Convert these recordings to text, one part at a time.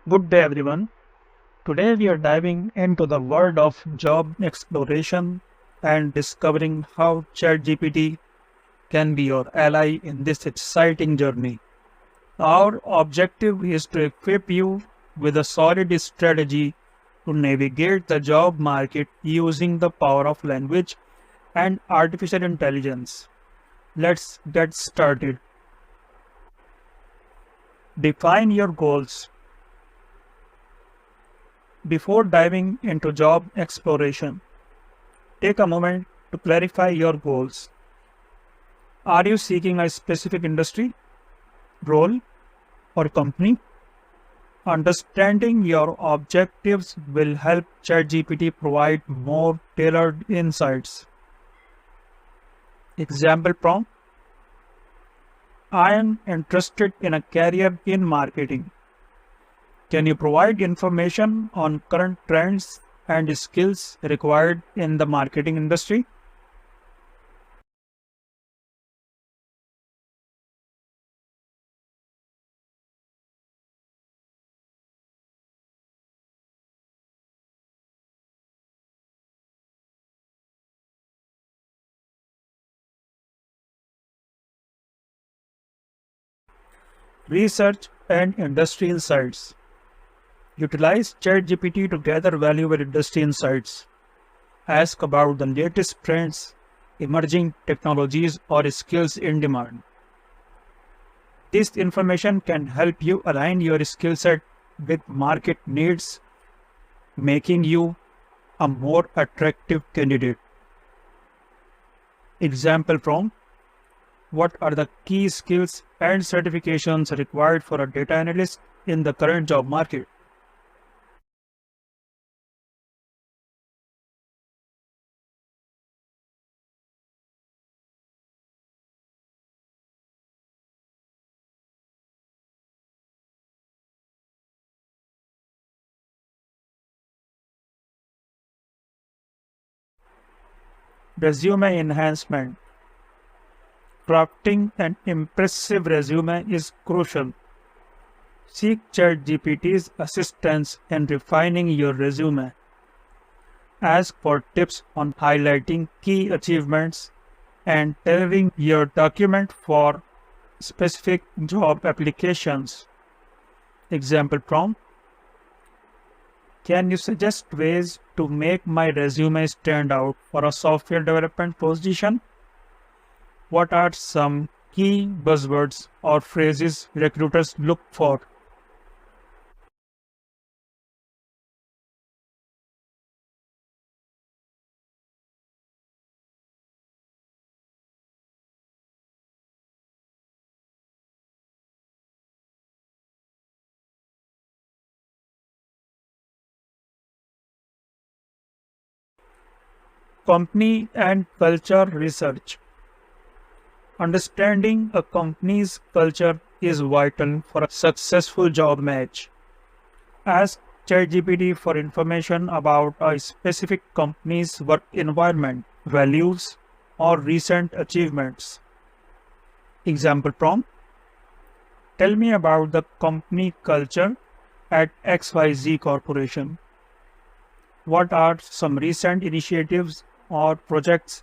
Good day, everyone. Today we are diving into the world of job exploration and discovering how ChatGPT can be your ally in this exciting journey. Our objective is to equip you with a solid strategy to navigate the job market using the power of language and artificial intelligence. Let's get started. Define your goals. Before diving into job exploration, take a moment to clarify your goals. Are you seeking a specific industry, role, or company? Understanding your objectives will help ChatGPT provide more tailored insights. Example prompt: I am interested in a career in marketing. Can you provide information on current trends and skills required in the marketing industry? Research and industry insights. Utilize ChatGPT to gather valuable industry insights. Ask about the latest trends, emerging technologies, or skills in demand. This information can help you align your skill set with market needs, making you a more attractive candidate. Example from: what are the key skills and certifications required for a data analyst in the current job market? Resume enhancement. Crafting an impressive resume is crucial. Seek ChatGPT's assistance in refining your resume. Ask for tips on highlighting key achievements and tailoring your document for specific job applications. Example prompt: can you suggest ways to make my resume stand out for a software development position? What are some key buzzwords or phrases recruiters look for? Company and culture research. Understanding a company's culture is vital for a successful job match. Ask ChatGPT for information about a specific company's work environment, values, or recent achievements. Example prompt: tell me about the company culture at XYZ Corporation. What are some recent initiatives or projects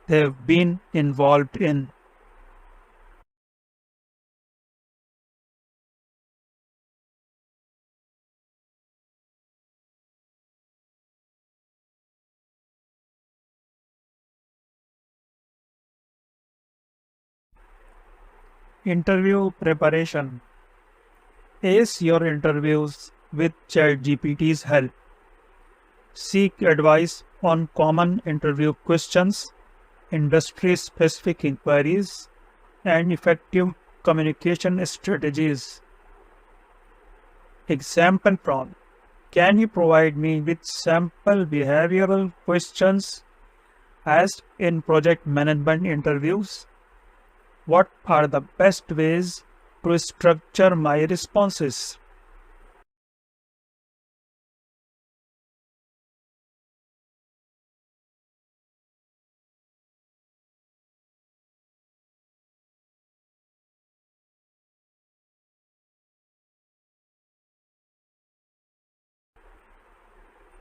they've been involved in? Interview preparation. Ace your interviews with ChatGPT's help. Seek advice on common interview questions, industry specific inquiries, and effective communication strategies. Example prompt: can you provide me with sample behavioral questions asked in project management interviews? What are the best ways to structure my responses?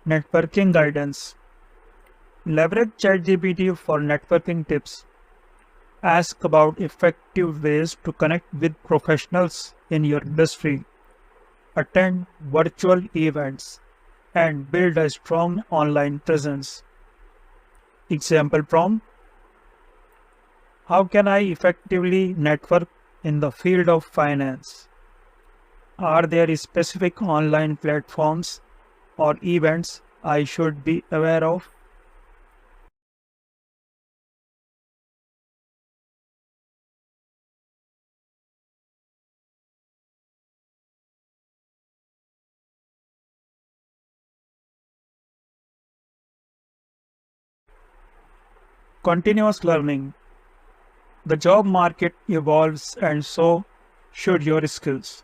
Networking guidance. Leverage ChatGPT for networking tips. Ask about effective ways to connect with professionals in your industry. Attend virtual events and build a strong online presence. Example prompt: how can I effectively network in the field of finance? Are there specific online platforms or events I should be aware of? Continuous learning. The job market evolves and so should your skills.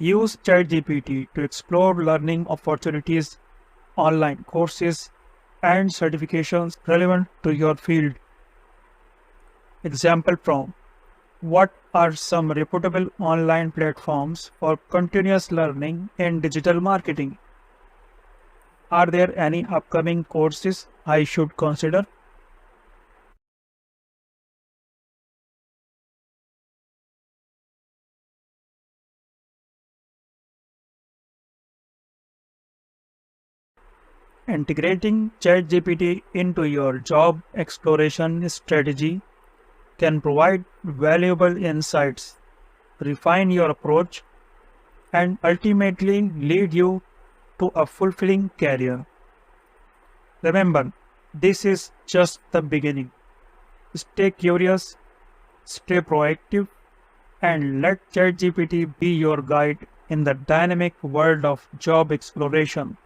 Use ChatGPT to explore learning opportunities, online courses, and certifications relevant to your field. Example prompt: what are some reputable online platforms for continuous learning in digital marketing? Are there any upcoming courses I should consider? Integrating ChatGPT into your job exploration strategy can provide valuable insights, refine your approach, and ultimately lead you to a fulfilling career. Remember, this is just the beginning. Stay curious, stay proactive, and let ChatGPT be your guide in the dynamic world of job exploration.